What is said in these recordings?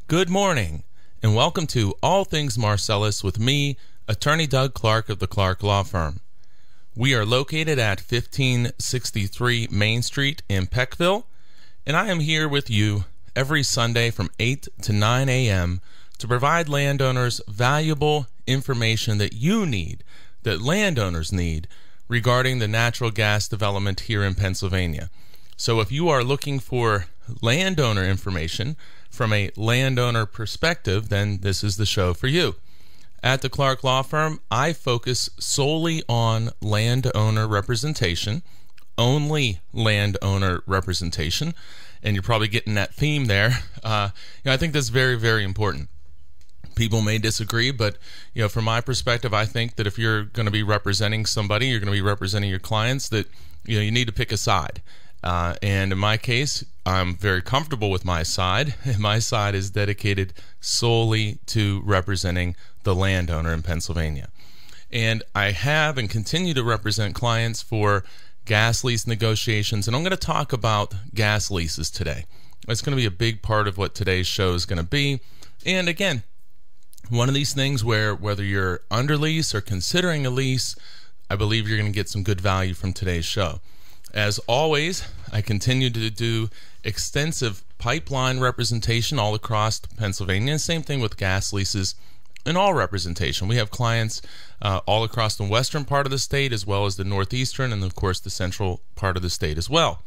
Good morning, and welcome to All Things Marcellus with me, Attorney Doug Clark of the Clark Law Firm. We are located at 1563 Main Street in Peckville, and I am here with you every Sunday from 8 to 9 a.m. to provide landowners valuable information that you need, that landowners need, regarding the natural gas development here in Pennsylvania. So if you are looking for landowner information from a landowner perspective, then this is the show for you. At the Clark Law Firm, I focus solely on landowner representation, only landowner representation, and you're probably getting that theme there. I think that's very, very important. People may disagree, but from my perspective, I think that if you're going to be representing somebody, you're going to be representing your clients, that you need to pick a side. And in my case, I'm very comfortable with my side, and my side is dedicated solely to representing the landowner in Pennsylvania. And I have and continue to represent clients for gas lease negotiations, and I'm going to talk about gas leases today. It's going to be a big part of what today's show is going to be. And again, one of these things where whether you're under lease or considering a lease, I believe you're going to get some good value from today's show. As always, I continue to do extensive pipeline representation all across Pennsylvania. Same thing with gas leases and all representation. We have clients all across the western part of the state, as well as the northeastern and, of course, the central part of the state as well.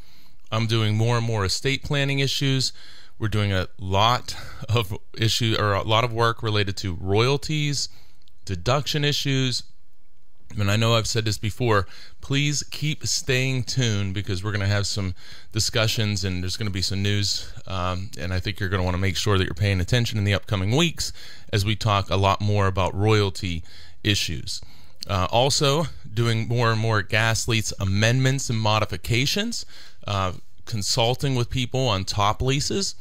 I'm doing more and more estate planning issues. We're doing a lot of work related to royalties, deduction issues. And I know I've said this before, please keep staying tuned because we're going to have some discussions and there's going to be some news. And I think you're going to want to make sure that you're paying attention in the upcoming weeks as we talk a lot more about royalty issues. Also, doing more and more gas lease amendments and modifications, consulting with people on top leases.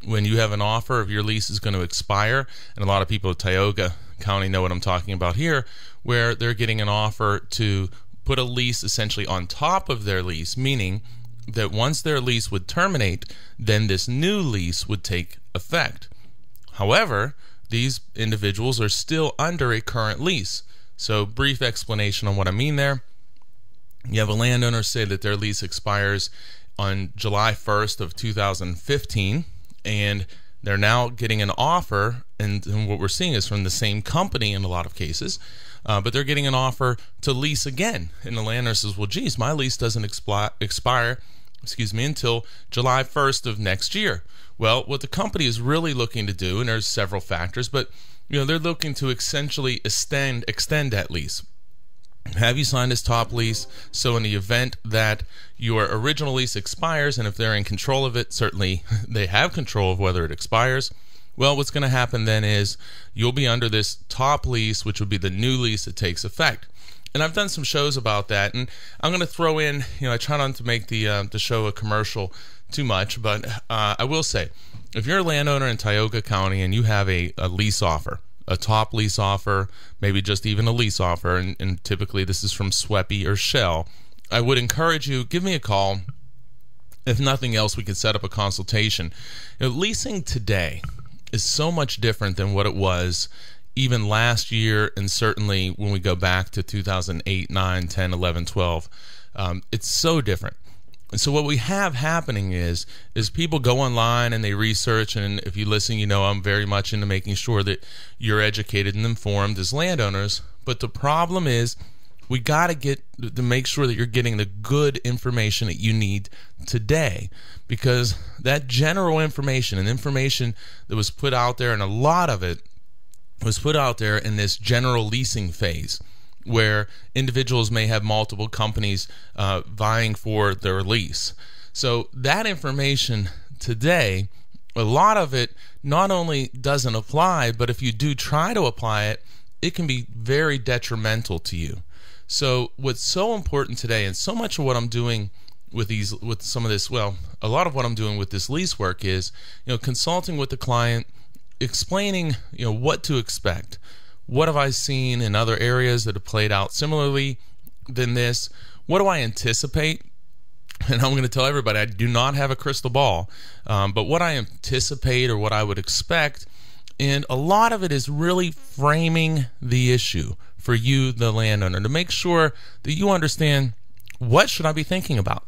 When you have an offer of your lease is going to expire, and a lot of people at Tioga County know what I'm talking about here, where they're getting an offer to put a lease essentially on top of their lease, meaning that once their lease would terminate, then this new lease would take effect. However, these individuals are still under a current lease. So, brief explanation on what I mean there. You have a landowner say that their lease expires on July 1st of 2015, and they're now getting an offer, and what we're seeing is from the same company in a lot of cases, but they're getting an offer to lease again. And the landowner says, well, geez, my lease doesn't expire until July 1st of next year. Well, what the company is really looking to do, and there's several factors, but they're looking to essentially extend that lease. Have you signed this top lease? So in the event that your original lease expires, and if they're in control of it, certainly they have control of whether it expires. Well, what's going to happen then is you'll be under this top lease, which would be the new lease that takes effect. And I've done some shows about that, and I'm going to throw in, I try not to make the show a commercial too much, but I will say, if you're a landowner in Tioga County and you have a lease offer, a top lease offer, maybe just even a lease offer, and typically this is from SWEPI or Shell, I would encourage you, give me a call. If nothing else, we can set up a consultation. Leasing today is so much different than what it was even last year, and certainly when we go back to 2008, 9, 10, 11, 12. It's so different. And so what we have happening is people go online and they research, and if you listen, I'm very much into making sure that you're educated and informed as landowners. But the problem is we got to get to make sure that you're getting the good information that you need today, because that general information and information that was put out there, and a lot of it was put out there in this general leasing phase, where individuals may have multiple companies vying for their lease. So that information today, a lot of it not only doesn't apply, but if you do try to apply it, it can be very detrimental to you. So what's so important today, and so much of what I'm doing with a lot of what I'm doing with this lease work is, consulting with the client, explaining, what to expect. What have I seen in other areas that have played out similarly than this? What do I anticipate? And I'm going to tell everybody I do not have a crystal ball, but what I anticipate or what I would expect, and a lot of it is really framing the issue for you, the landowner, to make sure that you understand, what should I be thinking about?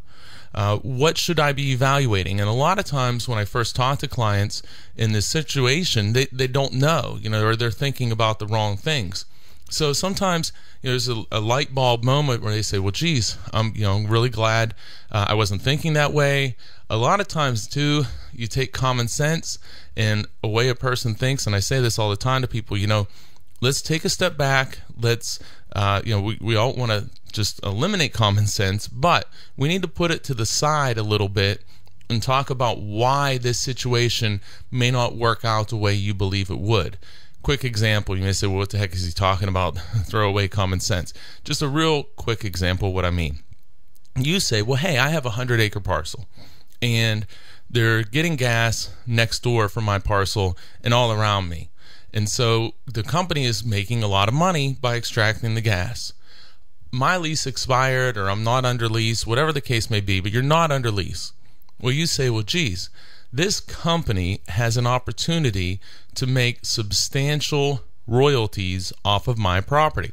What should I be evaluating? And a lot of times when I first talk to clients in this situation, they don't know, or they're thinking about the wrong things. So sometimes there's a light bulb moment where they say, well, geez, I'm really glad I wasn't thinking that way. A lot of times, too, you take common sense and a way a person thinks, and I say this all the time to people, let's take a step back. Let's, we all want to just eliminate common sense, but we need to put it to the side a little bit and talk about why this situation may not work out the way you believe it would. Quick example, you may say, well, what the heck is he talking about? Throw away common sense. Just a real quick example of what I mean. You say, well, hey, I have a 100-acre parcel, and they're getting gas next door from my parcel and all around me. And so the company is making a lot of money by extracting the gas. My lease expired, or I'm not under lease, whatever the case may be, but you're not under lease. Well, you say, well, geez, this company has an opportunity to make substantial royalties off of my property.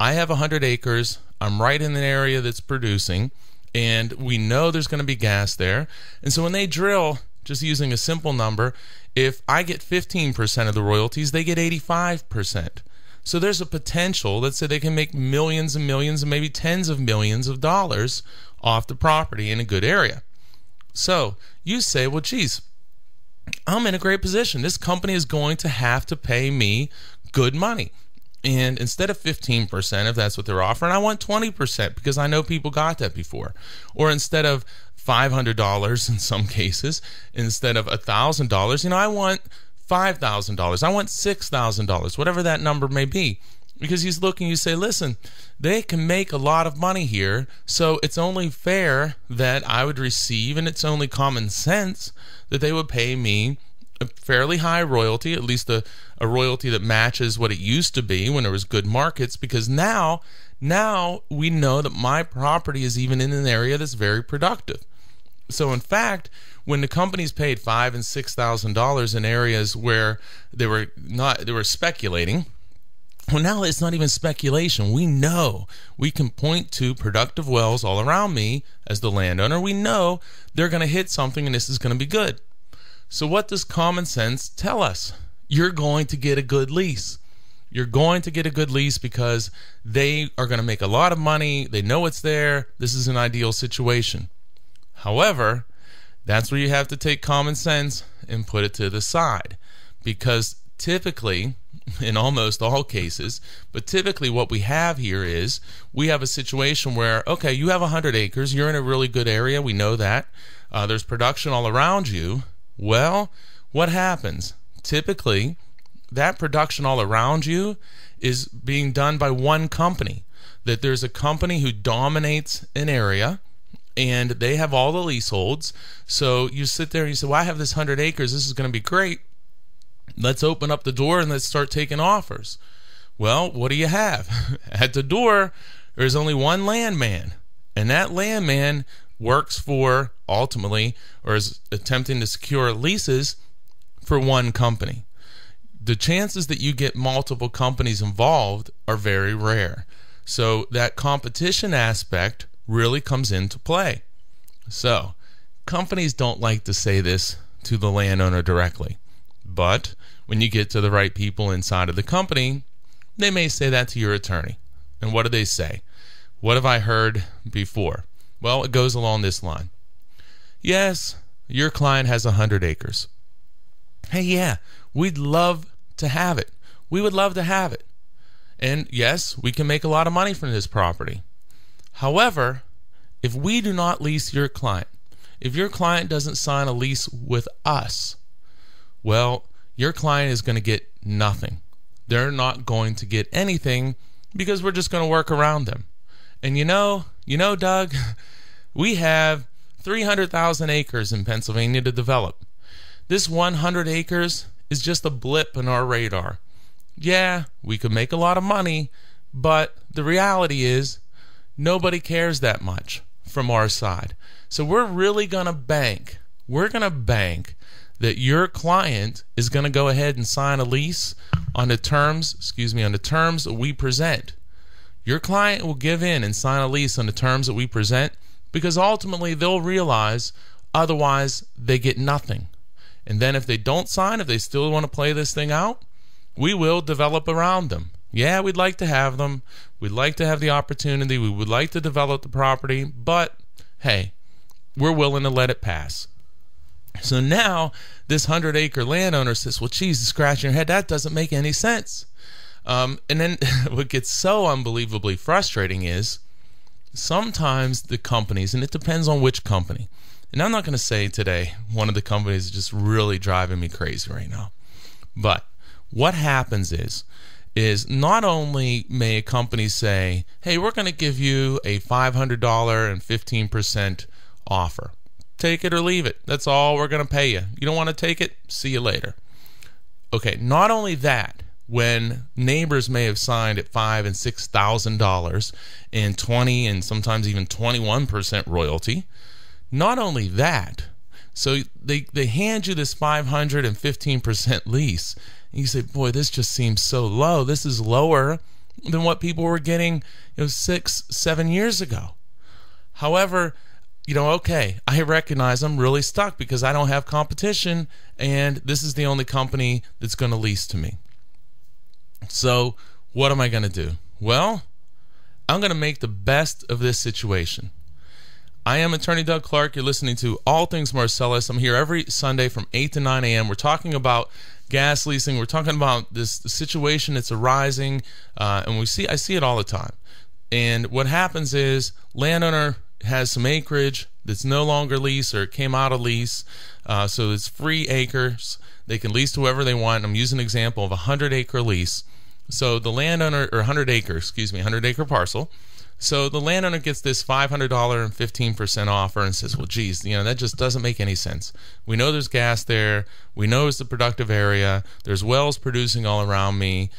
I have 100 acres. I'm right in an area that's producing, and we know there's going to be gas there. And so when they drill, just using a simple number, if I get 15% of the royalties, they get 85%. So there's a potential, let's say they can make millions and millions and maybe tens of millions of dollars off the property in a good area. So you say, well, geez, I'm in a great position. This company is going to have to pay me good money. And instead of 15%, if that's what they're offering, I want 20% because I know people got that before. Or instead of $500 in some cases, instead of $1,000, I want $5,000. I want $6,000, whatever that number may be. Because he's looking, you say, listen, they can make a lot of money here, so it's only fair that I would receive, and it's only common sense that they would pay me a fairly high royalty, at least a royalty that matches what it used to be when there was good markets, because now we know that my property is even in an area that's very productive. So in fact, when the companies paid $5,000 and $6,000 in areas where they were speculating, well, now it's not even speculation. We know we can point to productive wells all around me as the landowner. We know they're going to hit something and this is going to be good. So what does common sense tell us? You're going to get a good lease. You're going to get a good lease because they are going to make a lot of money. They know it's there. This is an ideal situation. However, that's where you have to take common sense and put it to the side, because typically, in almost all cases, but typically what we have here is we have a situation where, okay, you have 100 acres, you're in a really good area, we know that, there's production all around you. Well, what happens? Typically, that production all around you is being done by one company, that there's a company who dominates an area, and they have all the leaseholds. So you sit there and you say, well, I have this 100 acres, this is going to be great. Let's open up the door and let's start taking offers. Well, what do you have? At the door, there's only one landman, and that landman works for, ultimately, or is attempting to secure leases for one company. The chances that you get multiple companies involved are very rare. So that competition aspect really comes into play. So companies don't like to say this to the landowner directly, but when you get to the right people inside of the company, they may say that to your attorney. And what do they say? What have I heard before? Well, it goes along this line. Yes, your client has 100 acres. Hey, yeah, we'd love to have it. We would love to have it. And yes, we can make a lot of money from this property. However, if we do not lease your client, if your client doesn't sign a lease with us, well, your client is going to get nothing. They're not going to get anything because we're just going to work around them. And you know, Doug, we have 300,000 acres in Pennsylvania to develop. This 100 acres is just a blip in our radar. Yeah, we could make a lot of money, but the reality is nobody cares that much. from our side. So we're really going to bank. We're going to bank that your client is going to go ahead and sign a lease on the terms, on the terms that we present. Your client will give in and sign a lease on the terms that we present, because ultimately they'll realize otherwise they get nothing. And then if they don't sign, if they still want to play this thing out, we will develop around them. Yeah, we'd like to have them. We'd like to have the opportunity. We would like to develop the property, but hey, we're willing to let it pass. So now this 100-acre landowner says, well, geez, scratching your head, that doesn't make any sense. And then what gets so unbelievably frustrating is sometimes the companies, and it depends on which company, and I'm not going to say today one of the companies is just really driving me crazy right now, but what happens is not only may a company say, hey, we're going to give you a $500 and 15% offer. Take it or leave it. That's all we're going to pay you. You don't want to take it? See you later. Okay, not only that, when neighbors may have signed at $5,000 and $6,000 and 20 and sometimes even 21% royalty, not only that, so they hand you this 515% lease, and you say, boy, this just seems so low. This is lower than what people were getting 6-7 years ago. However, okay, I recognize I'm really stuck because I don't have competition, and this is the only company that's going to lease to me. So what am I going to do? Well, I'm going to make the best of this situation. I am Attorney Doug Clark. You're listening to All Things Marcellus. I'm here every Sunday from 8 to 9 a.m. We're talking about gas leasing. We're talking about the situation that's arising, and I see it all the time. And what happens is landowner has some acreage that's no longer leased, or it came out of lease, so it's free acres. They can lease to whoever they want. I'm using an example of a 100-acre lease. So the landowner, or 100-acre parcel. So the landowner gets this $500 and 15% offer and says, well, geez, that just doesn't make any sense. We know there's gas there. We know it's a productive area. There's wells producing all around me.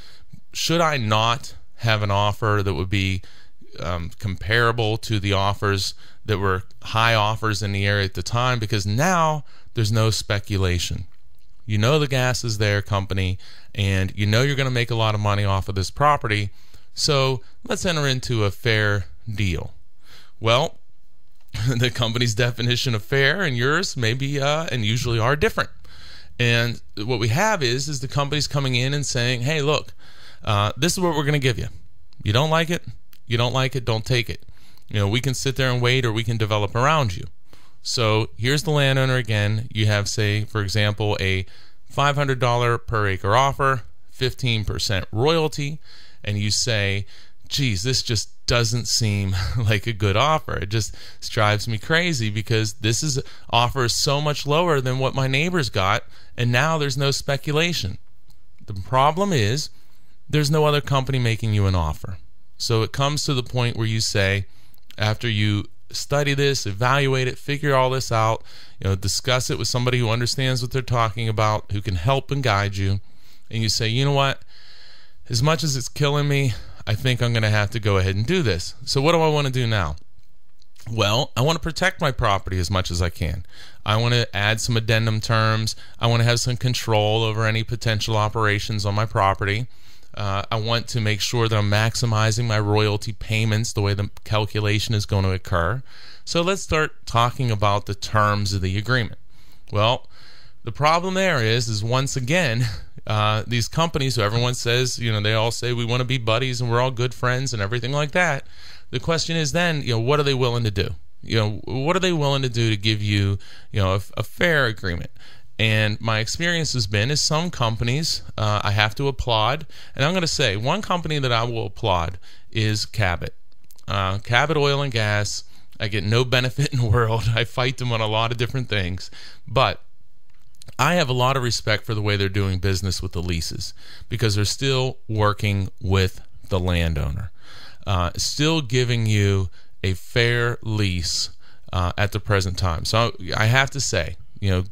Should I not have an offer that would be comparable to the offers that were high offers in the area at the time? Because now there's no speculation. The gas is there, company, and you're going to make a lot of money off of this property. So let's enter into a fair deal. Well, the company's definition of fair and yours may be and usually are different. And what we have is the company's coming in and saying, hey, look, this is what we're going to give you. You don't like it? You don't like it? Don't take it. We can sit there and wait, or we can develop around you. So here's the landowner again. You have, say, for example, a $500 per acre offer, 15% royalty, and you say, geez, this just doesn't seem like a good offer. It just drives me crazy because this offer is so much lower than what my neighbors got, and now there's no speculation. The problem is there's no other company making you an offer. So it comes to the point where you say, after you study this, evaluate it, figure all this out, discuss it with somebody who understands what they're talking about, who can help and guide you, and you say, you know what, as much as it's killing me, I think I'm going to have to go ahead and do this. So what do I want to do now? Well, I want to protect my property as much as I can. I want to add some addendum terms. I want to have some control over any potential operations on my property. I want to make sure that I'm maximizing my royalty payments the way the calculation is going to occur. So let's start talking about the terms of the agreement. Well, the problem there is once again, these companies who everyone says, they all say we want to be buddies and we're all good friends and everything like that. The question is then, what are they willing to do? What are they willing to do to give you, a fair agreement? And my experience has been is some companies I have to applaud. And I'm going to say one company that I will applaud is Cabot. Cabot Oil and Gas. I get no benefit in the world. I fight them on a lot of different things. But I have a lot of respect for the way they're doing business with the leases because they're still working with the landowner. Still giving you a fair lease at the present time. So I have to say,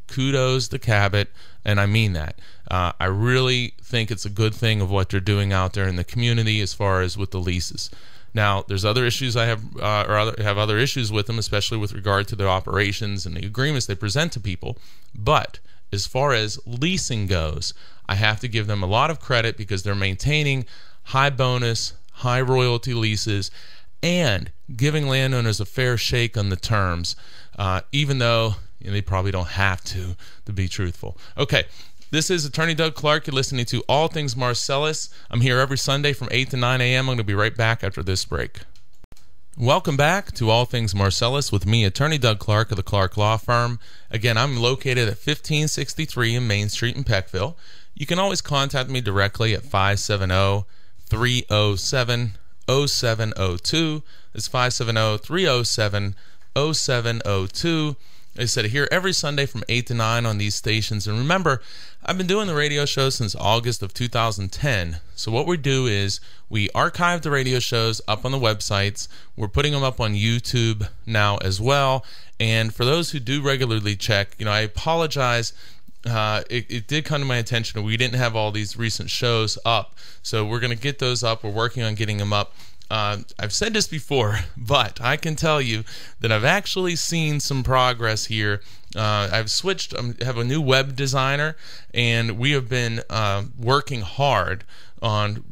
kudos to Cabot, and I mean that. I really think it's a good thing of what they're doing out there in the community as far as with the leases. Now, there's other issues I have, have other issues with them, especially with regard to their operations and the agreements they present to people. But as far as leasing goes, I have to give them a lot of credit because they're maintaining high bonus, high royalty leases, and giving landowners a fair shake on the terms, even though they probably don't have to be truthful. Okay, this is Attorney Doug Clark. You're listening to All Things Marcellus. I'm here every Sunday from 8 to 9 a.m. I'm going to be right back after this break. Welcome back to All Things Marcellus with me, Attorney Doug Clark of the Clark Law Firm. Again, I'm located at 1563 in Main Street in Peckville. You can always contact me directly at 570-307-0702. It's 570-307-0702. I said here every Sunday from 8 to 9 on these stations. And remember, I've been doing the radio show since August of 2010. So what we do is we archive the radio shows up on the websites. We're putting them up on YouTube now as well. And for those who do regularly check, I apologize. It did come to my attention that we didn't have all these recent shows up. So we're going to get those up. We're working on getting them up. I've said this before, but I can tell you that I've actually seen some progress here. I've switched, I have a new web designer, and we have been working hard on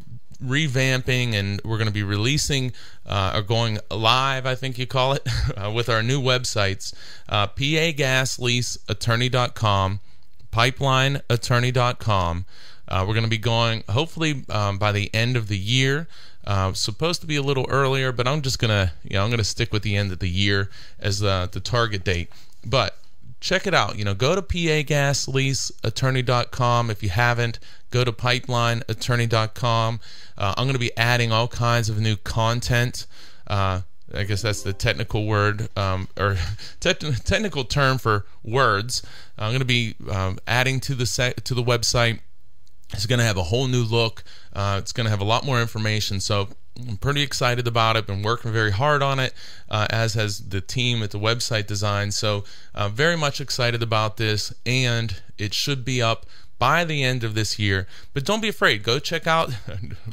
revamping, and we're going to be releasing or going live, I think you call it, with our new websites, pagasleaseattorney.com, pipelineattorney.com. We're going to be going, hopefully, by the end of the year. Supposed to be a little earlier, but I'm just gonna, I'm gonna stick with the end of the year as the target date. But check it out. Go to pagasleaseattorney.com. If you haven't, go to pipelineattorney.com. I'm gonna be adding all kinds of new content. I guess that's the technical word or technical term for words. I'm gonna be adding to the website. It's going to have a whole new look. It's going to have a lot more information. So I'm pretty excited about it. Been working very hard on it, as has the team at the website design. So very much excited about this, and it should be up by the end of this year. But don't be afraid. Go check out,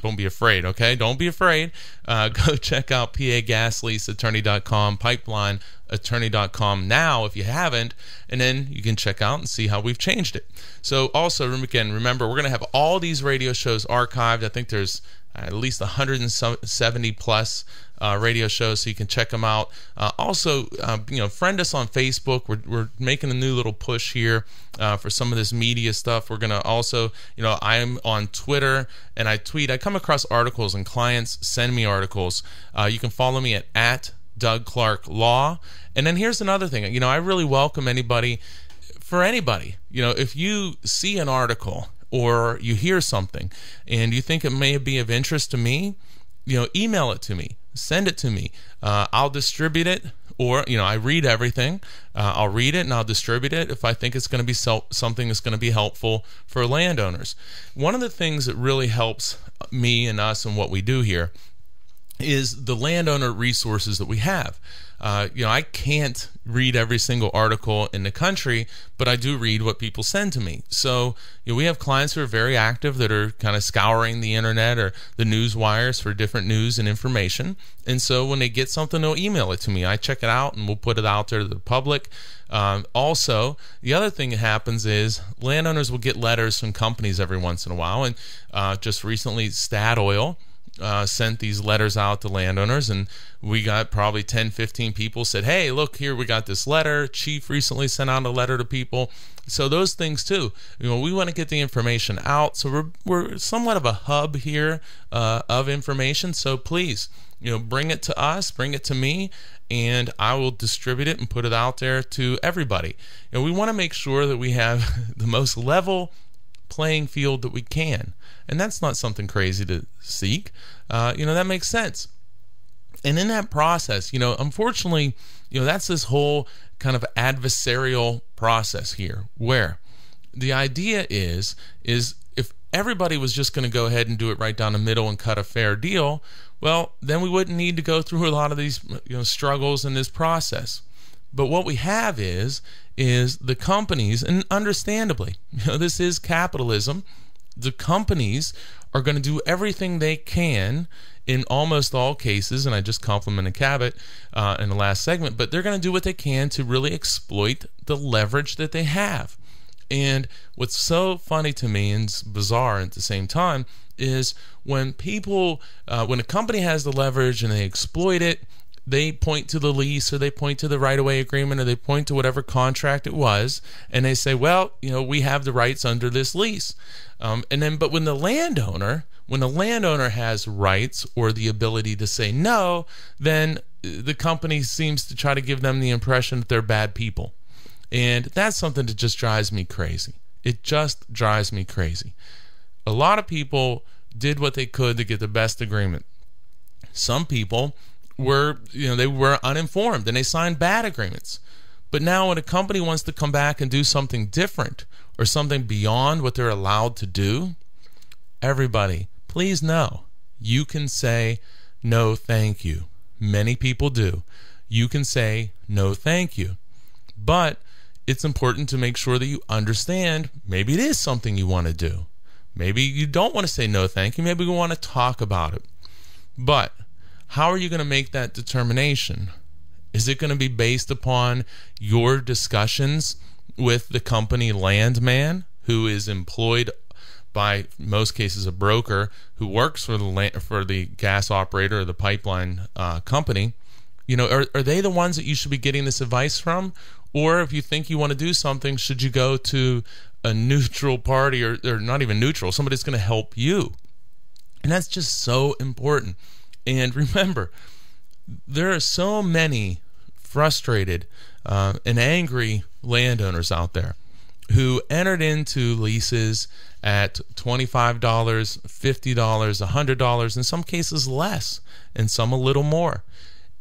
don't be afraid, okay? Don't be afraid. Go check out pagasleaseattorney.com, pipelineattorney.com now if you haven't, and then you can check out and see how we've changed it. So also, again, remember, we're going to have all these radio shows archived. I think there's at least 170 plus radio shows, so you can check them out. Also, friend us on Facebook. We're making a new little push here for some of this media stuff. We're going to also, I'm on Twitter and I tweet. I come across articles and clients send me articles. You can follow me at Doug Clark Law. And then here's another thing. I really welcome anybody. If you see an article or you hear something and you think it may be of interest to me, email it to me. Send it to me. I'll distribute it, or I read everything. I'll read it and I'll distribute it if I think it's going to be something that's going to be helpful for landowners. One of the things that really helps me and us and what we do here is the landowner resources that we have. I can't read every single article in the country, but I do read what people send to me. So we have clients who are very active that are kind of scouring the internet or the news wires for different news and information. And so when they get something, they'll email it to me. I check it out and we'll put it out there to the public. Also, the other thing that happens is landowners will get letters from companies every once in a while. And just recently, Statoil sent these letters out to landowners, and we got probably 10-15 people said, hey, look here, we got this letter. Chief recently sent out a letter to people. So those things too, we want to get the information out. So we're somewhat of a hub here of information. So please, bring it to us, bring it to me, and I will distribute it and put it out there to everybody. We want to make sure that we have the most level playing field that we can. And that's not something crazy to seek. That makes sense. And in that process, unfortunately, that's this whole kind of adversarial process here, where the idea is if everybody was just going to go ahead and do it right down the middle and cut a fair deal, well, then we wouldn't need to go through a lot of these struggles in this process. But what we have is the companies, and understandably, this is capitalism, the companies are going to do everything they can in almost all cases, and I just complimented Cabot in the last segment, but they're going to do what they can to really exploit the leverage that they have. And what's so funny to me and bizarre at the same time is when a company has the leverage and they exploit it, they point to the lease or they point to the right-of-way agreement or they point to whatever contract it was, and they say, well, we have the rights under this lease. But when the landowner has rights or the ability to say no, then the company seems to try to give them the impression that they're bad people. And that's something that just drives me crazy. It just drives me crazy. A lot of people did what they could to get the best agreement. Some people were uninformed and they signed bad agreements. But now when a company wants to come back and do something different or something beyond what they're allowed to do, everybody, please know, you can say no thank you. Many people do. You can say no thank you. But it's important to make sure that you understand maybe it is something you want to do. Maybe you don't want to say no thank you. Maybe we want to talk about it. But how are you going to make that determination? Is it going to be based upon your discussions with the company landman who is employed by, in most cases, a broker who works for the gas operator or the pipeline company? Are they the ones that you should be getting this advice from? Or if you think you want to do something, should you go to a neutral party or not even neutral, somebody that's going to help you? And that's just so important. And remember, there are so many frustrated and angry landowners out there who entered into leases at $25, $50, $100, in some cases less, and some a little more.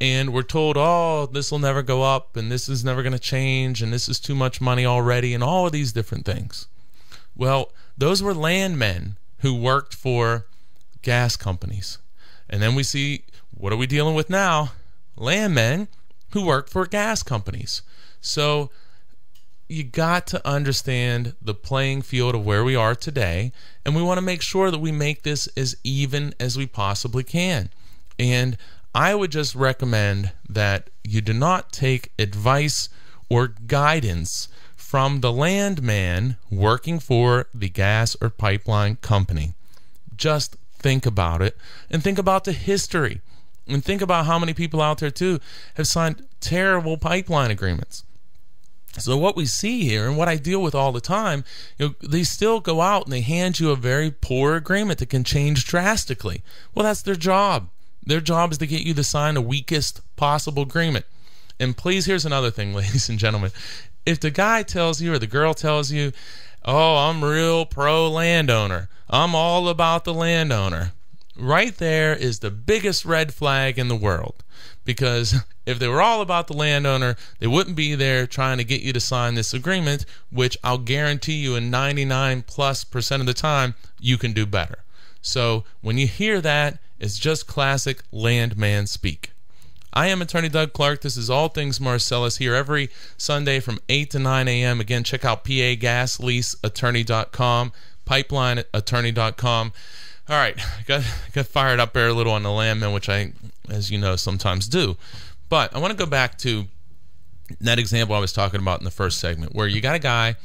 And we're told, oh, this will never go up, and this is never going to change, and this is too much money already, and all of these different things. Well, those were landmen who worked for gas companies. And then we see, what are we dealing with now? Landmen who work for gas companies. So you got to understand the playing field of where we are today, and we want to make sure that we make this as even as we possibly can. And I would just recommend that you do not take advice or guidance from the landman working for the gas or pipeline company. Just think about it, and think about the history, and think about how many people out there too have signed terrible pipeline agreements. So what we see here, and what I deal with all the time, they still go out and they hand you a very poor agreement that can change drastically. Well, that's their job. Their job is to get you to sign the weakest possible agreement. And please, here's another thing, ladies and gentlemen. If the guy tells you or the girl tells you, oh, I'm real pro landowner, I'm all about the landowner, right there is the biggest red flag in the world. Because if they were all about the landowner, they wouldn't be there trying to get you to sign this agreement, which I'll guarantee you in 99+% of the time, you can do better. So when you hear that, it's just classic landman speak. I am Attorney Doug Clark. This is All Things Marcellus, here every Sunday from 8 to 9 a.m. Again, check out pagasleaseattorney.com, pipelineattorney.com. All right, got fired up there a little on the landman, which I, as you know, sometimes do. But I want to go back to that example I was talking about in the first segment, where you got a guy,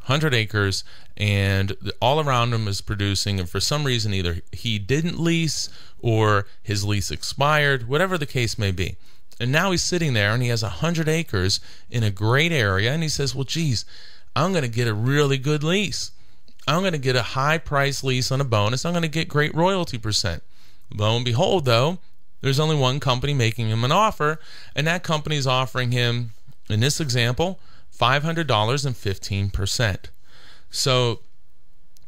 100 acres, and all around him is producing, and for some reason either he didn't lease or his lease expired, whatever the case may be. And now he's sitting there and he has 100 acres in a great area, and he says, well, geez, I'm going to get a really good lease. I'm going to get a high price lease on a bonus. I'm going to get great royalty percent. Lo and behold, though, there's only one company making him an offer, and that company is offering him, in this example, $500 and 15%. So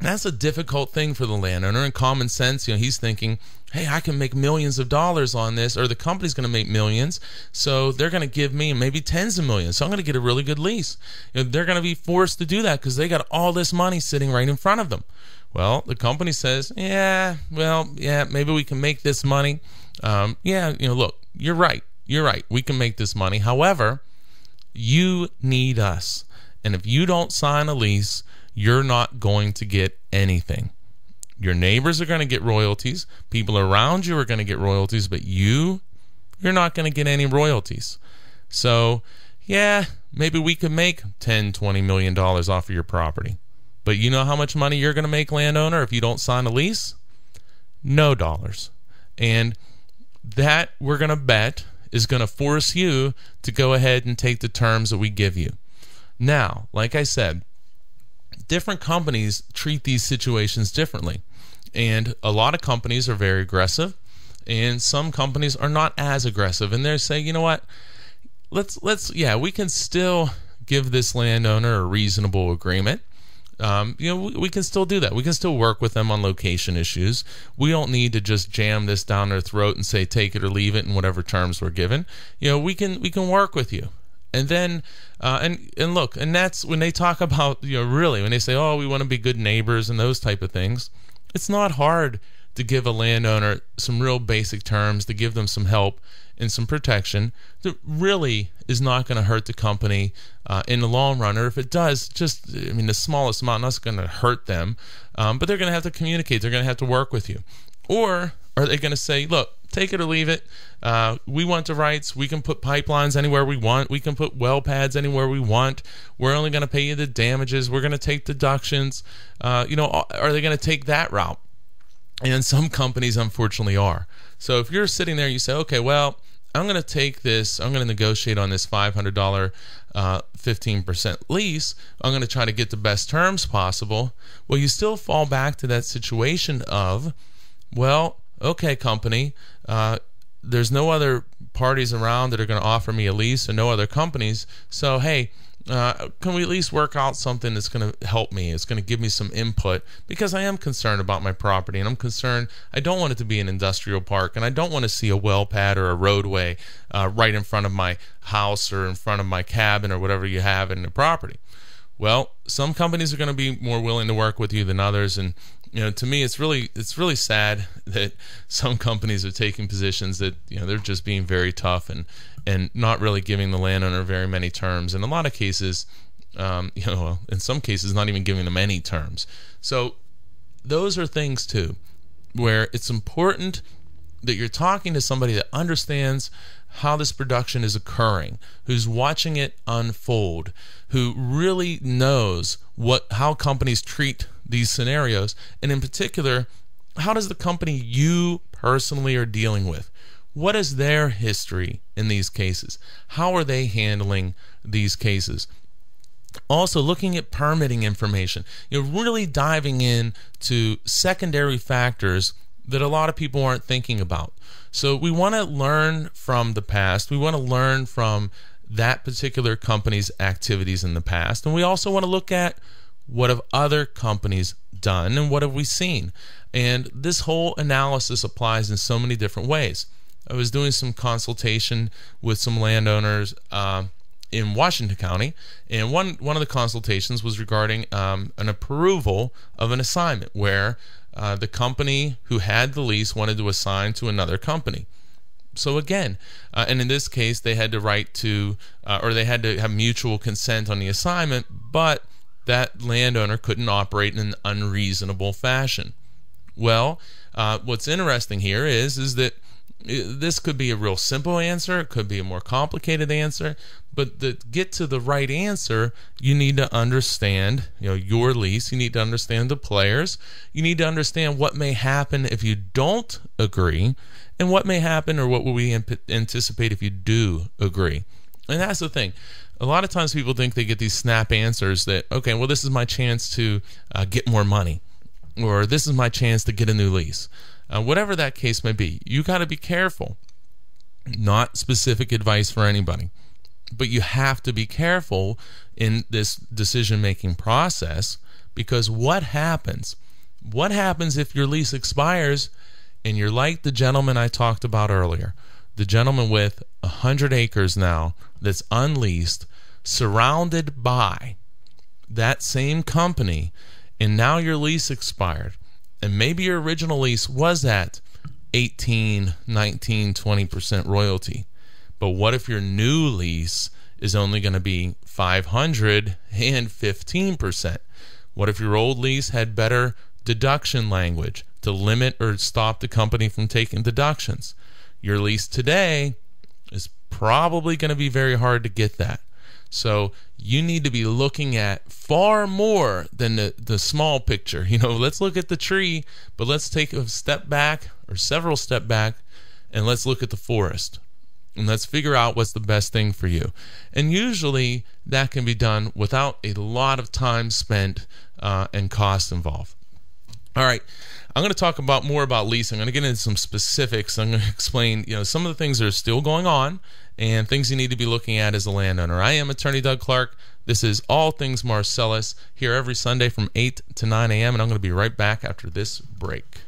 that's a difficult thing for the landowner. In common sense, he's thinking, hey, I can make millions of dollars on this, or the company's going to make millions, so they're going to give me maybe tens of millions, so I'm going to get a really good lease. They're going to be forced to do that because they got all this money sitting right in front of them. Well, the company says, yeah, maybe we can make this money. Look, you're right, we can make this money. However, you need us, and if you don't sign a lease, you're not going to get anything. Your neighbors are going to get royalties. People around you are going to get royalties, but you're not going to get any royalties. So, yeah, maybe we could make $10, $20 million off of your property. But you know how much money you're going to make, landowner, if you don't sign a lease? No dollars. And that, we're going to bet, is going to force you to go ahead and take the terms that we give you. Now, like I said, different companies treat these situations differently. And a lot of companies are very aggressive, and some companies are not as aggressive. And they're saying, you know what, we can still give this landowner a reasonable agreement. We can still do that. We can still work with them on location issues. We don't need to just jam this down their throat and say take it or leave it in whatever terms we're given. We can work with you. And then and look, and that's when they talk about, really when they say, oh, we want to be good neighbors and those type of things. It's not hard to give a landowner some real basic terms, to give them some help and some protection that really is not going to hurt the company in the long run. Or if it does, the smallest amount, not going to hurt them, but they're going to have to communicate. They're going to have to work with you. Or are they going to say, look, take it or leave it. We want the rights. We can put pipelines anywhere we want. We can put well pads anywhere we want. We're only going to pay you the damages. We're going to take deductions. Are they going to take that route? And some companies, unfortunately, are. So if you're sitting there, you say, okay, well, I'm going to take this. I'm going to negotiate on this $500 15% lease. I'm going to try to get the best terms possible. Well, you still fall back to that situation of, well, okay, company, there's no other parties around that are going to offer me a lease, and no other companies. So, hey, can we at least work out something that's going to help me? It's going to give me some input, because I am concerned about my property, and I'm concerned. I don't want it to be an industrial park, and I don't want to see a well pad or a roadway right in front of my house or in front of my cabin or whatever you have in the property. Well, some companies are going to be more willing to work with you than others, and to me, it's really sad that some companies are taking positions that they're just being very tough and not really giving the landowner very many terms. In a lot of cases, in some cases, not even giving them any terms. So those are things too, where it's important that you're talking to somebody that understands how this production is occurring, who's watching it unfold, who really knows how companies treat these scenarios, and in particular, how does the company you personally are dealing with, what is their history in these cases? How are they handling these cases? Also, looking at permitting information, really diving into secondary factors that a lot of people aren't thinking about. So we want to learn from the past. We want to learn from that particular company's activities in the past. And we also want to look at what have other companies done and what have we seen. And this whole analysis applies in so many different ways. I was doing some consultation with some landowners in Washington County, and one of the consultations was regarding an approval of an assignment where the company who had the lease wanted to assign to another company. So again, and in this case, they had to they had to have mutual consent on the assignment, but that landowner couldn't operate in an unreasonable fashion. Well, what's interesting here is that this could be a real simple answer. It could be a more complicated answer. But to get to the right answer, you need to understand, your lease. You need to understand the players. You need to understand what may happen if you don't agree, and what may happen or what will we anticipate if you do agree. And that's the thing. A lot of times people think they get these snap answers that, okay, well, this is my chance to get more money, or this is my chance to get a new lease. Whatever that case may be, you got to be careful. Not specific advice for anybody, but you have to be careful in this decision-making process, because what happens? What happens if your lease expires and you're like the gentleman I talked about earlier, the gentleman with 100 acres now that's unleased, surrounded by that same company, and now your lease expired, and maybe your original lease was at 18, 19, 20% royalty. But what if your new lease is only going to be 500 and 15%? What if your old lease had better deduction language to limit or stop the company from taking deductions. Your lease today is probably going to be very hard to get that. So you need to be looking at far more than the small picture. Let's look at the tree, but let's take a step back or several step back, and let's look at the forest. And let's figure out what's the best thing for you. And usually that can be done without a lot of time spent and cost involved. All right, I'm going to talk more about leasing. I'm going to get into some specifics. I'm going to explain some of the things that are still going on and things you need to be looking at as a landowner. I am Attorney Doug Clark. This is All Things Marcellus, here every Sunday from 8 to 9 a.m., and I'm going to be right back after this break.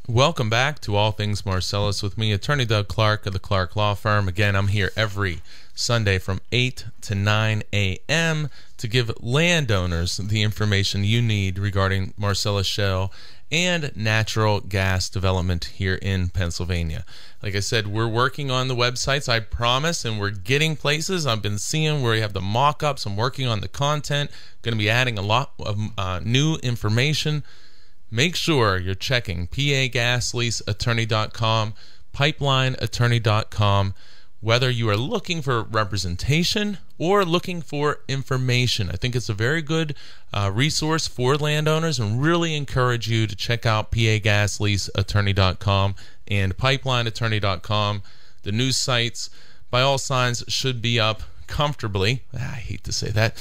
Welcome back to All Things Marcellus with me, Attorney Doug Clark of the Clark Law Firm. Again, I'm here every Sunday from 8 to 9 a.m. to give landowners the information you need regarding Marcellus Shale and natural gas development here in Pennsylvania. Like I said, we're working on the websites, I promise, and we're getting places. I've been seeing where you have the mock-ups. I'm working on the content. Going to be adding a lot of new information. Make sure you're checking pagasleaseattorney.com, pipelineattorney.com, whether you are looking for representation or looking for information. I think it's a very good resource for landowners, and really encourage you to check out pagasleaseattorney.com and pipelineattorney.com. The news sites, by all signs, should be up comfortably. I hate to say that.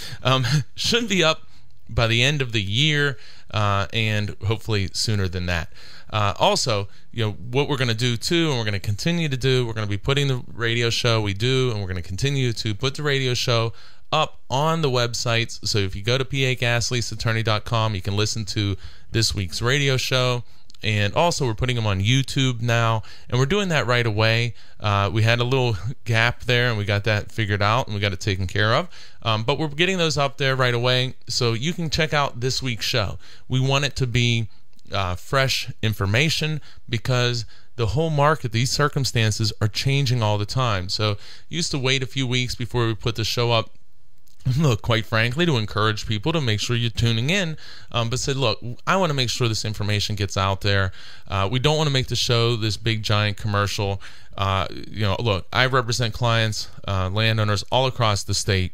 Should be up by the end of the year, and hopefully sooner than that. Also, what we're going to do too, and we're going to continue to do, we're going to be putting the radio show we do, and we're going to continue to put the radio show up on the websites. So if you go to pagasleaseattorney.com, you can listen to this week's radio show. And also, we're putting them on YouTube now, and we're doing that right away. We had a little gap there, and we got that figured out, and we got it taken care of. But we're getting those up there right away, so you can check out this week's show. We want it to be fresh information, because the whole market, these circumstances are changing all the time. So used to wait a few weeks before we put the show up, look, quite frankly, to encourage people to make sure you're tuning in, but said, look, I want to make sure this information gets out there. We don't want to make the show this big giant commercial. Look, I represent clients, landowners all across the state.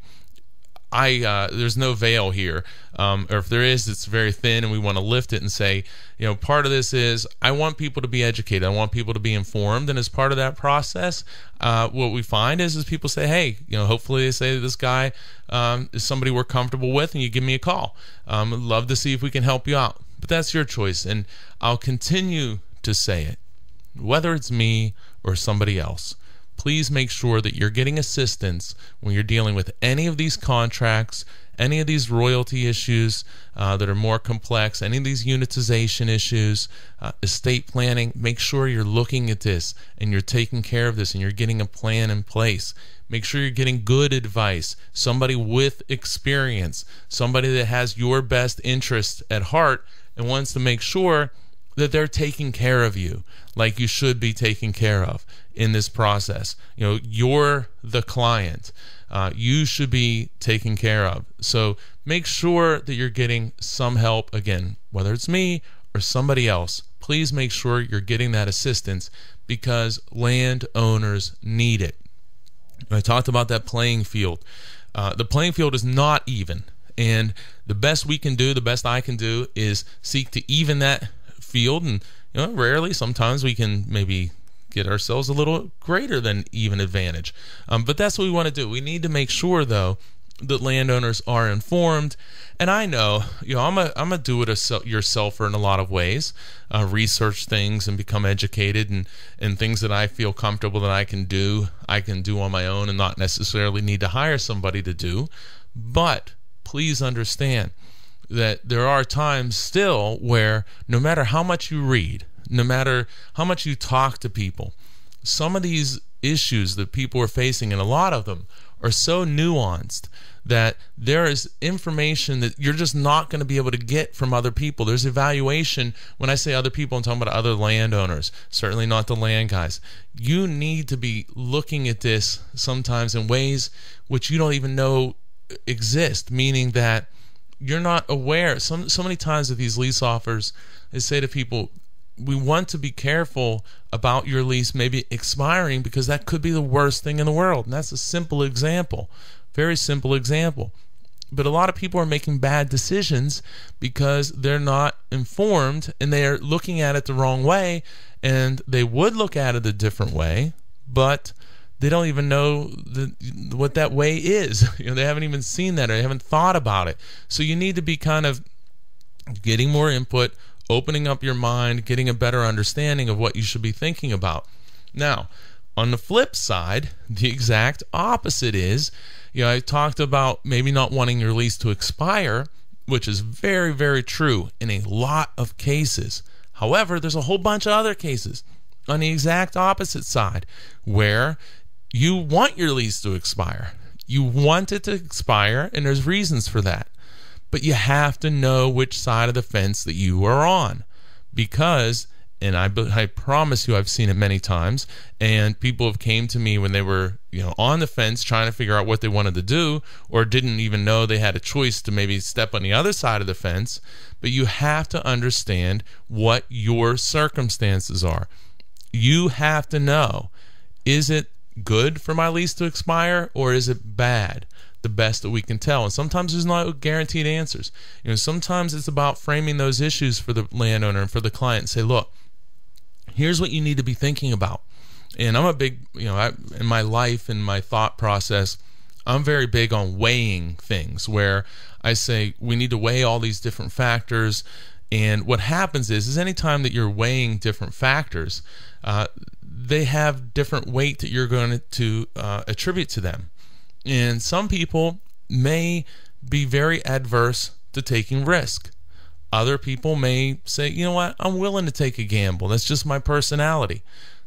There's no veil here, or if there is, it's very thin, and we want to lift it and say, part of this is I want people to be educated. I want people to be informed, and as part of that process, what we find is people say, hey, hopefully they say this guy is somebody we're comfortable with, and you give me a call. I'd love to see if we can help you out. But that's your choice, and I'll continue to say it, whether it's me or somebody else. Please make sure that you're getting assistance when you're dealing with any of these contracts, any of these royalty issues that are more complex, any of these unitization issues, estate planning. Make sure you're looking at this and you're taking care of this and you're getting a plan in place. Make sure you're getting good advice, somebody with experience, somebody that has your best interest at heart and wants to make sure that they're taking care of you like you should be taken care of in this process. You're the client. You should be taken care of. So make sure that you're getting some help. Again, whether it's me or somebody else, please make sure you're getting that assistance, because landowners need it. I talked about that playing field. The playing field is not even, and the best we can do, the best I can do, is seek to even that field. And rarely, sometimes we can maybe get ourselves a little greater than even advantage, but that's what we want to do. We need to make sure, though, that landowners are informed. And I know, I'm a do-it-yourselfer in a lot of ways. Research things and become educated, and things that I feel comfortable that I can do on my own and not necessarily need to hire somebody to do. But please understand that there are times still where, no matter how much you read, no matter how much you talk to people, some of these issues that people are facing, and a lot of them, are so nuanced that there is information that you're just not going to be able to get from other people. There's evaluation. When I say other people, I'm talking about other landowners, certainly not the land guys. You need to be looking at this sometimes in ways which you don't even know exist, meaning that you're not aware. So many times with these lease offers, they say to people, we want to be careful about your lease maybe expiring because that could be the worst thing in the world. And that's a simple example, very simple example. But a lot of people are making bad decisions because they're not informed and they are looking at it the wrong way, and they would look at it a different way, but they don't even know what that way is. They haven't even seen that, or they haven't thought about it. So you need to be kind of getting more input, opening up your mind, getting a better understanding of what you should be thinking about. Now, on the flip side, the exact opposite is, I talked about maybe not wanting your lease to expire, which is very, very true in a lot of cases. However, there's a whole bunch of other cases on the exact opposite side where you want your lease to expire. You want it to expire, and there's reasons for that. But you have to know which side of the fence that you are on, because, and I promise you I've seen it many times, and people have came to me when they were on the fence trying to figure out what they wanted to do, or didn't even know they had a choice to maybe step on the other side of the fence. But you have to understand what your circumstances are. You have to know, is it good for my lease to expire, or is it bad? The best that we can tell. And sometimes there's no guaranteed answers. Sometimes it's about framing those issues for the landowner and for the client and say, look, here's what you need to be thinking about. And I'm a big, in my life and my thought process, I'm very big on weighing things, where I say we need to weigh all these different factors. And what happens is anytime that you're weighing different factors, they have different weight that you're going to attribute to them. And some people may be very adverse to taking risk. Other people may say, you know what, I'm willing to take a gamble. That's just my personality.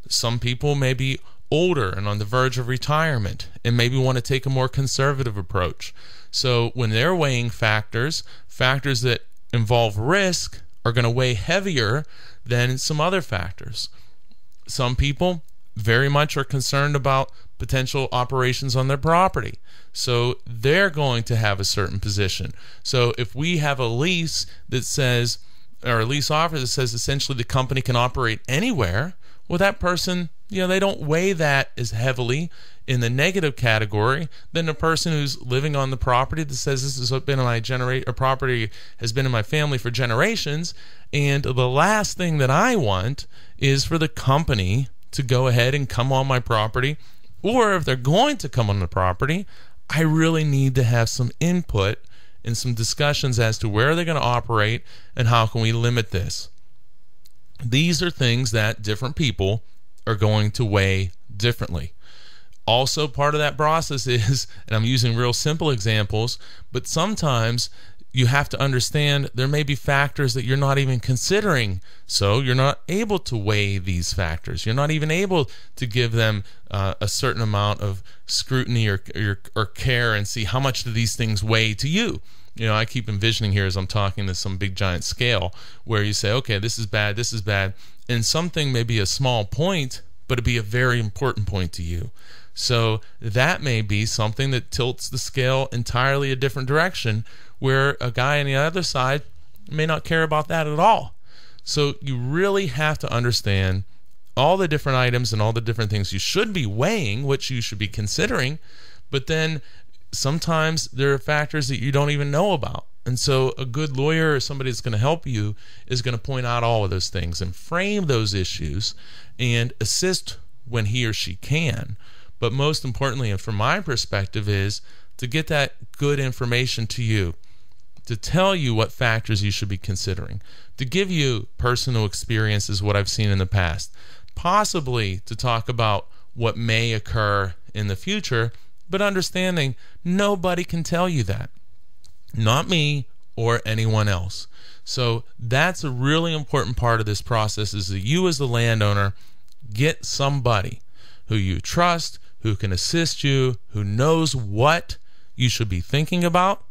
Some people may be older and on the verge of retirement and maybe want to take a more conservative approach. So when they're weighing factors that involve risk are going to weigh heavier than some other factors. Some people very much are concerned about potential operations on their property, so they're going to have a certain position. So if we have a lease that says, or a lease offer that says essentially the company can operate anywhere, well, that person, they don't weigh that as heavily in the negative category than the person who's living on the property that says this has been my property has been in my family for generations, and the last thing that I want is for the company to go ahead and come on my property. Or if they're going to come on the property, I really need to have some input and some discussions as to where they're going to operate and how can we limit this. These are things that different people are going to weigh differently. Also, part of that process is, and I'm using real simple examples, but sometimes you have to understand there may be factors that you're not even considering, so you're not able to weigh these factors. You're not even able to give them a certain amount of scrutiny or care and see how much do these things weigh to you. I keep envisioning here as I'm talking to some big giant scale where you say, okay, this is bad, and something may be a small point, but it'd be a very important point to you. So that may be something that tilts the scale entirely a different direction, where a guy on the other side may not care about that at all. So you really have to understand all the different items and all the different things you should be weighing, which you should be considering, but then sometimes there are factors that you don't even know about. And so a good lawyer or somebody that's going to help you is going to point out all of those things and frame those issues and assist when he or she can. But most importantly, and from my perspective, is to get that good information to you, to tell you what factors you should be considering, to give you personal experiences, what I've seen in the past, possibly to talk about what may occur in the future, but understanding nobody can tell you that. Not me or anyone else. So that's a really important part of this process, is that you as the landowner get somebody who you trust, who can assist you, who knows what you should be thinking about,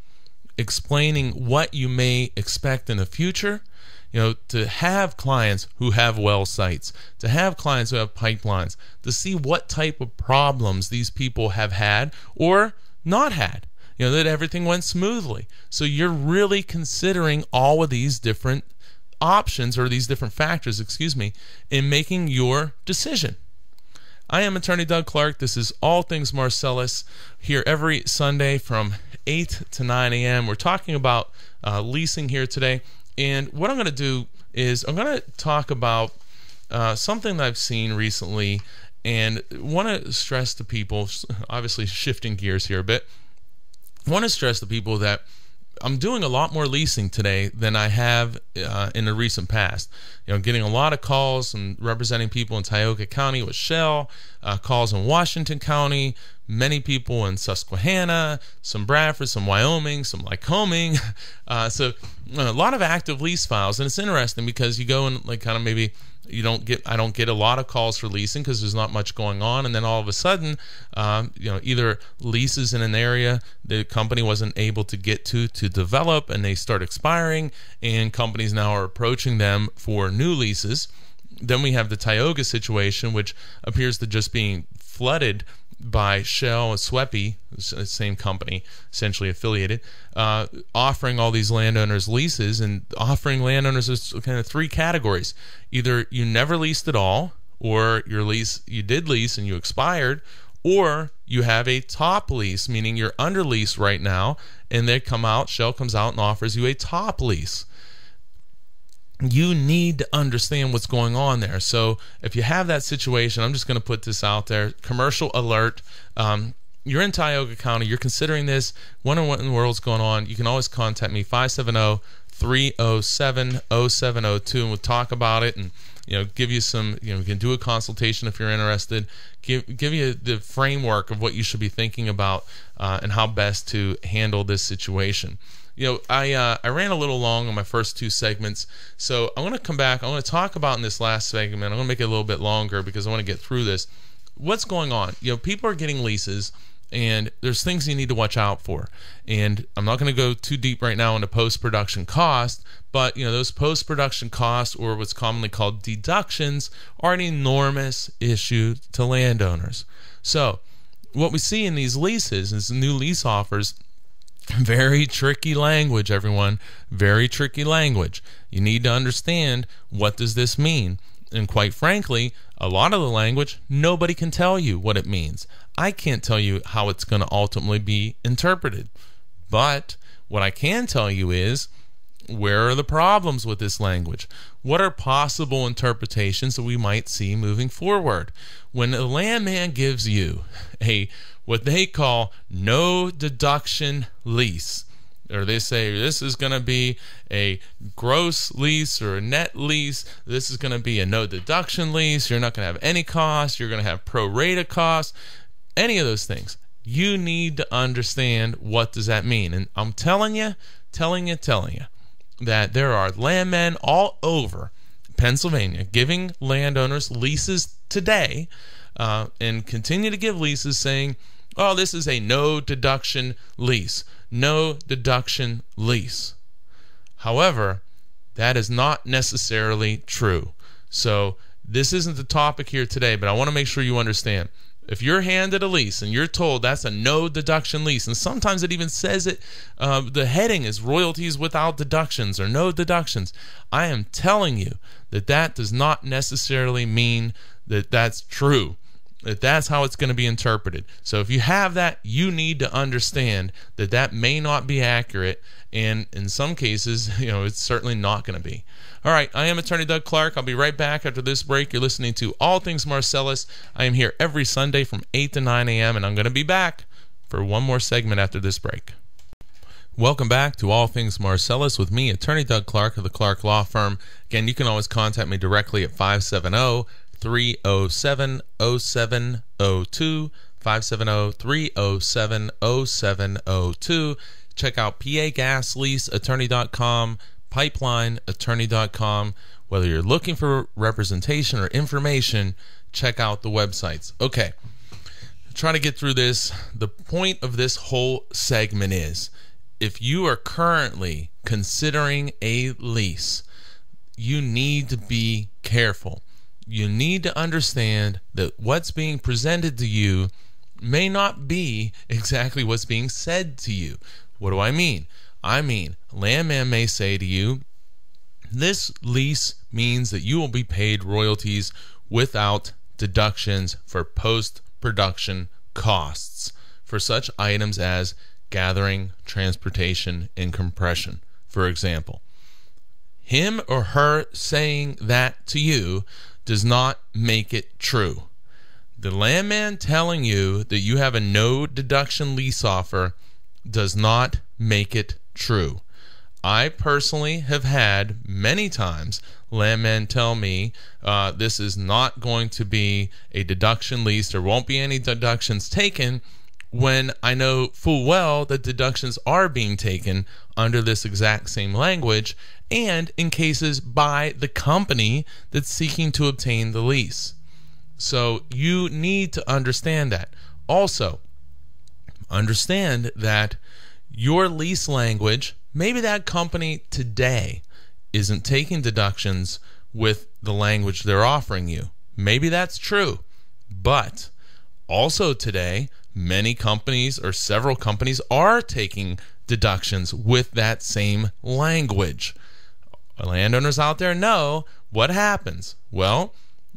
explaining what you may expect in the future. To have clients who have well sites, to have clients who have pipelines, to see what type of problems these people have had or not had. that everything went smoothly. So you're really considering all of these different options, or these different factors, in making your decision. I am Attorney Doug Clark. This is All Things Marcellus, here every Sunday from 8 to 9 a.m. We're talking about leasing here today. And what I'm going to do is I'm going to talk about something that I've seen recently, and want to stress to people, obviously shifting gears here a bit, want to stress to people that I'm doing a lot more leasing today than I have in the recent past. Getting a lot of calls and representing people in Tioga County with Shell, calls in Washington County, many people in Susquehanna, some Bradford, some Wyoming, some Lycoming. So a lot of active lease files, and it's interesting because you go and maybe I don't get a lot of calls for leasing because there's not much going on, and then all of a sudden, either leases in an area the company wasn't able to get to develop, and they start expiring, and companies now are approaching them for new leases. Then we have the Tioga situation, which appears to just being flooded by Shell and SWEPI, same company, essentially affiliated, offering all these landowners leases, and offering landowners kind of three categories. Either you never leased at all, or you did lease and you expired, or you have a top lease, meaning you're under lease right now, and Shell comes out and offers you a top lease. You need to understand what's going on there. So if you have that situation, I'm just going to put this out there. Commercial alert. You're in Tioga County. You're considering this. Wondering what in the world's going on. You can always contact me, 570-307-0702, and we'll talk about it and give you some, we can do a consultation if you're interested. Give you the framework of what you should be thinking about and how best to handle this situation. I ran a little long on my first two segments, so I'm going to come back. I'm going to talk about in this last segment. I'm going to make it a little bit longer because I want to get through this. What's going on? People are getting leases, and there's things you need to watch out for. And I'm not going to go too deep right now into post-production cost, but those post-production costs, or what's commonly called deductions, are an enormous issue to landowners. So what we see in these leases is new lease offers. Very tricky language, everyone. Very tricky language. You need to understand, what does this mean? And quite frankly, a lot of the language, nobody can tell you what it means. I can't tell you how it's going to ultimately be interpreted. But what I can tell you is, where are the problems with this language? What are possible interpretations that we might see moving forward? When a landman gives you what they call no deduction lease, or they say this is going to be a gross lease or a net lease, this is going to be a no deduction lease, you're not going to have any costs, you're going to have pro rata costs, any of those things, you need to understand, what does that mean? And I'm telling you that there are landmen all over Pennsylvania giving landowners leases today, and continue to give leases saying, oh, this is a no deduction lease. No deduction lease. However, that is not necessarily true. So this isn't the topic here today, but I want to make sure you understand. If you're handed a lease and you're told that's a no deduction lease, and sometimes it even says it, the heading is royalties without deductions or no deductions, I am telling you that does not necessarily mean that that's true. That's how it's going to be interpreted. So if you have that, you need to understand that may not be accurate, and in some cases, it's certainly not going to be. All right, I am Attorney Doug Clark. I'll be right back after this break. You're listening to All Things Marcellus. I am here every Sunday from 8 to 9 a.m., and I'm going to be back for one more segment after this break. Welcome back to All Things Marcellus with me, Attorney Doug Clark of the Clark Law Firm. Again, you can always contact me directly at 570-307-0702, 570-307-0702. Check out pagasleaseattorney.com, pipelineattorney.com. Whether you're looking for representation or information, check out the websites. Okay, trying to get through this. The point of this whole segment is, if you are currently considering a lease, you need to be careful. You need to understand that what's being presented to you may not be exactly what's being said to you. What do I mean? I mean, landman may say to you, this lease means that you will be paid royalties without deductions for post-production costs for such items as gathering, transportation, and compression, for example. Him or her saying that to you does not make it true. The landman telling you that you have a no deduction lease offer does not make it true. I personally have had many times landmen tell me this is not going to be a deduction lease. There won't be any deductions taken, when I know full well that deductions are being taken under this exact same language, and in cases by the company that's seeking to obtain the lease. So you need to understand that. Also, understand that your lease language, maybe that company today isn't taking deductions with the language they're offering you. Maybe that's true. But also today, many companies or several companies are taking deductions with that same language. Landowners out there know what happens. Well,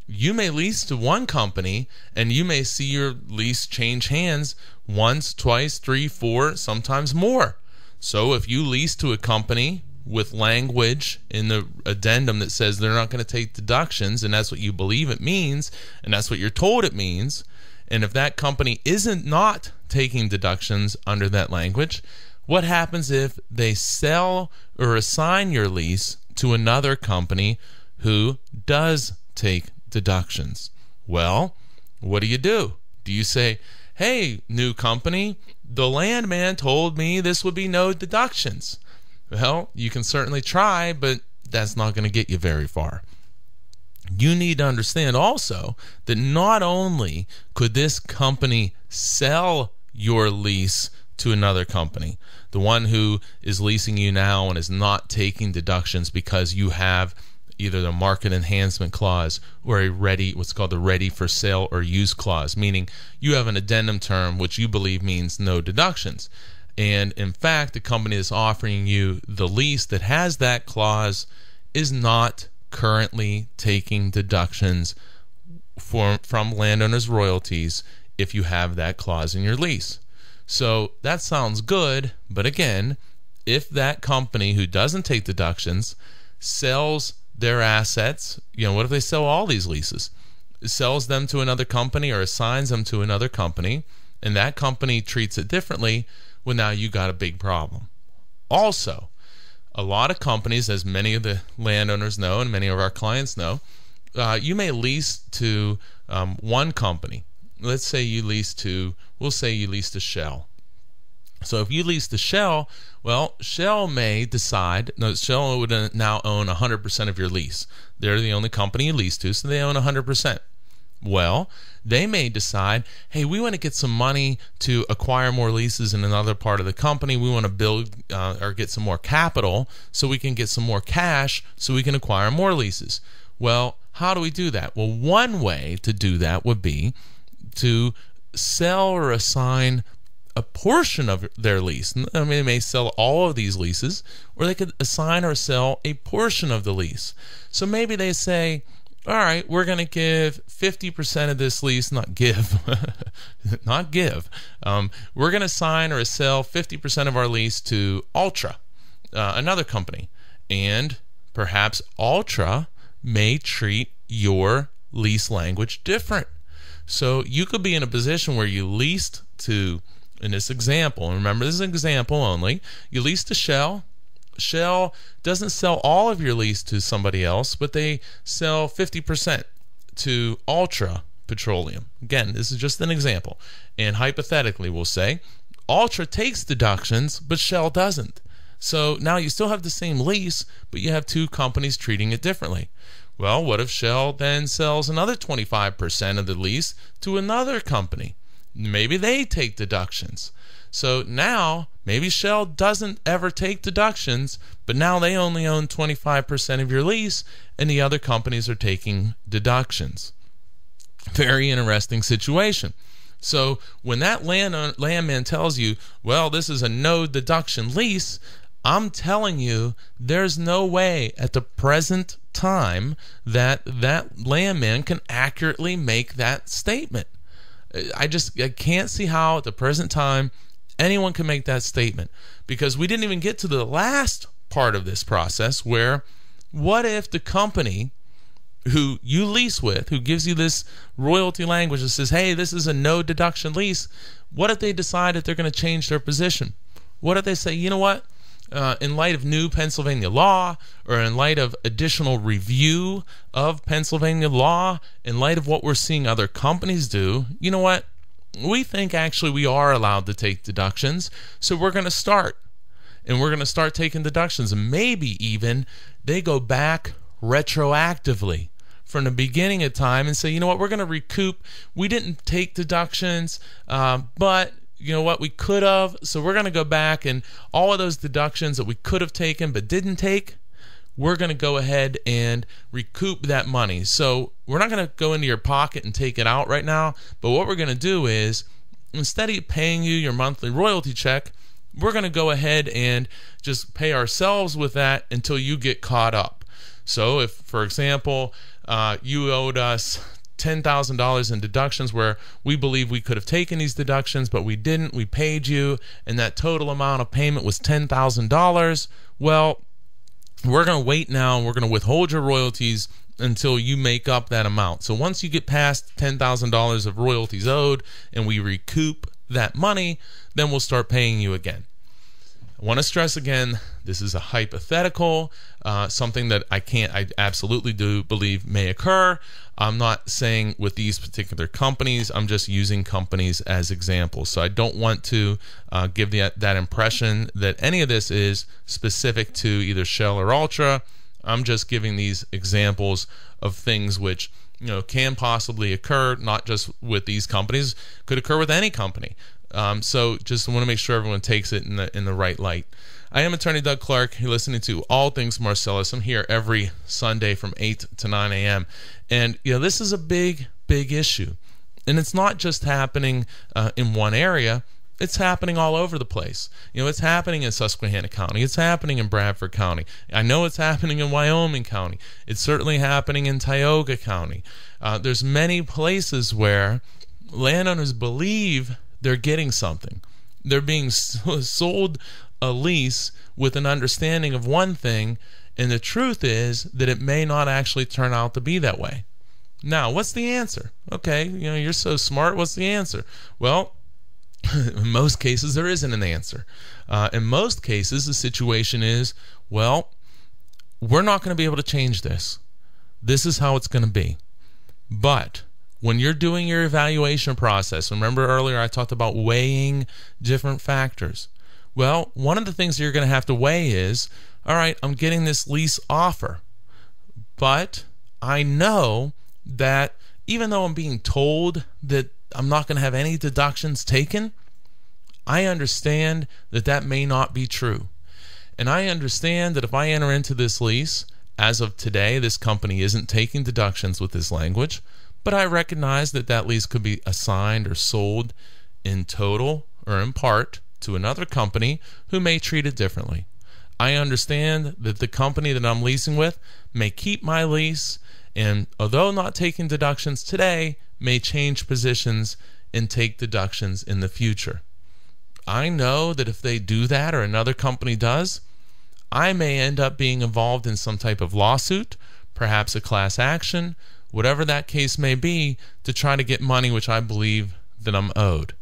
you may lease to one company and you may see your lease change hands once, twice, 3, 4, sometimes more. So if you lease to a company with language in the addendum that says they're not going to take deductions, and that's what you believe it means, and that's what you're told it means, and if that company isn't not taking deductions under that language, what happens if they sell or assign your lease to another company who does take deductions? Well, what do? Do you say, hey, new company, the landman told me this would be no deductions? Well, you can certainly try, but that's not going to get you very far. You need to understand also that not only could this company sell your lease to another company, the one who is leasing you now and is not taking deductions because you have either the market enhancement clause or what's called the ready for sale or use clause, meaning you have an addendum term which you believe means no deductions. And in fact, the company that's offering you the lease that has that clause is not currently taking deductions from landowners' royalties if you have that clause in your lease. So that sounds good, but again, if that company who doesn't take deductions sells their assets, what if they sell all these leases? Sells them to another company or assigns them to another company, and that company treats it differently, well, now you got a big problem. Also, a lot of companies, as many of the landowners know and many of our clients know, you may lease to one company. Let's say you lease to Shell. So if you lease to Shell, well, Shell may decide, Shell would now own 100% of your lease. They're the only company you lease to, so they own 100%. Well, they may decide, hey, we want to get some money to acquire more leases in another part of the company. We want to build or get some more capital so we can get some more cash so we can acquire more leases. Well, how do we do that? Well, one way to do that would be to sell or assign a portion of their lease. I mean, they may sell all of these leases, or they could assign or sell a portion of the lease. So maybe they say, all right, we're going to give 50% of this lease, not give. We're going to sign or sell 50% of our lease to Ultra, another company. And perhaps Ultra may treat your lease language different. So you could be in a position where you leased to, in this example, and remember this is an example only, you lease to Shell. Shell doesn't sell all of your lease to somebody else, but they sell 50% to Ultra Petroleum. Again, this is just an example. And hypothetically, we'll say Ultra takes deductions, but Shell doesn't. So now you still have the same lease, but you have two companies treating it differently. Well, what if Shell then sells another 25% of the lease to another company? Maybe they take deductions. So now, maybe Shell doesn't ever take deductions, but now they only own 25% of your lease, and the other companies are taking deductions. Very interesting situation. So when that landman tells you, well, this is a no deduction lease, I'm telling you there's no way at the present time that landman can accurately make that statement. I can't see how at the present time anyone can make that statement, because we didn't even get to the last part of this process where, what if the company who you lease with, who gives you this royalty language that says, hey, this is a no deduction lease, what if they decide that they're going to change their position? What if they say, you know what, in light of new Pennsylvania law, or in light of additional review of Pennsylvania law, in light of what we're seeing other companies do, you know what, we think actually we are allowed to take deductions, so we're going to start. And we're going to start taking deductions. And maybe even they go back retroactively from the beginning of time and say, you know what, we're going to recoup. We didn't take deductions, but you know what, we could have. So we're going to go back, and all of those deductions that we could have taken but didn't take, we're going to go ahead and recoup that money. So we're not going to go into your pocket and take it out right now. But what we're going to do is, instead of paying you your monthly royalty check, we're going to go ahead and just pay ourselves with that until you get caught up. So if, for example, you owed us $10,000 in deductions where we believe we could have taken these deductions, but we didn't, we paid you, and that total amount of payment was $10,000, well, we're going to wait now, and we're going to withhold your royalties until you make up that amount. So once you get past $10,000 of royalties owed and we recoup that money, then we'll start paying you again. I want to stress again, this is a hypothetical, something that I absolutely do believe may occur. I'm not saying with these particular companies, I'm just using companies as examples. So I don't want to give that impression that any of this is specific to either Shell or Ultra. I'm just giving these examples of things which, you know, can possibly occur, not just with these companies, could occur with any company. So just want to make sure everyone takes it in the right light. I am Attorney Doug Clark. You're listening to All Things Marcellus. I'm here every Sunday from 8 to 9 a.m. And, you know, this is a big issue. And it's not just happening in one area. It's happening all over the place. You know, it's happening in Susquehanna County. It's happening in Bradford County. I know it's happening in Wyoming County. It's certainly happening in Tioga County. There's many places where landowners believe they're getting something. They're being sold a lease with an understanding of one thing, and the truth is that it may not actually turn out to be that way. Now, what's the answer? Okay, you know, you're so smart. What's the answer? Well, in most cases, there isn't an answer. In most cases, the situation is, well, we're not going to be able to change this. This is how it's going to be. But when you're doing your evaluation process, remember earlier I talked about weighing different factors. Well, one of the things you're going to have to weigh is, all right, I'm getting this lease offer, but I know that even though I'm being told that I'm not going to have any deductions taken, I understand that that may not be true. And I understand that if I enter into this lease, as of today, this company isn't taking deductions with this language, but I recognize that that lease could be assigned or sold in total or in part to another company who may treat it differently. I understand that the company that I'm leasing with may keep my lease, and although not taking deductions today, may change positions and take deductions in the future. I know that if they do that, or another company does, I may end up being involved in some type of lawsuit, perhaps a class action, whatever that case may be, to try to get money which I believe that I'm owed.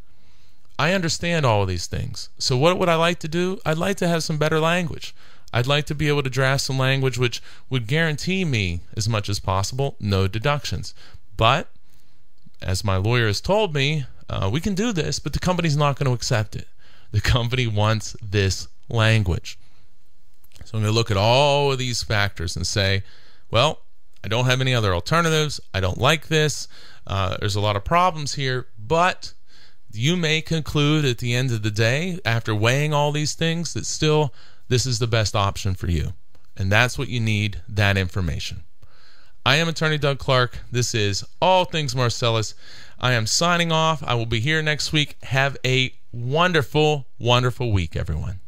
I understand all of these things. So what would I like to do? I'd like to have some better language. I'd like to be able to draft some language which would guarantee me, as much as possible, no deductions. But, as my lawyer has told me, we can do this, but the company's not going to accept it. The company wants this language. So I'm going to look at all of these factors and say, well, I don't have any other alternatives. I don't like this. There's a lot of problems here, but you may conclude at the end of the day, after weighing all these things, that still this is the best option for you. And that's what you need, that information. I am Attorney Doug Clark. This is All Things Marcellus. I am signing off. I will be here next week. Have a wonderful, wonderful week, everyone.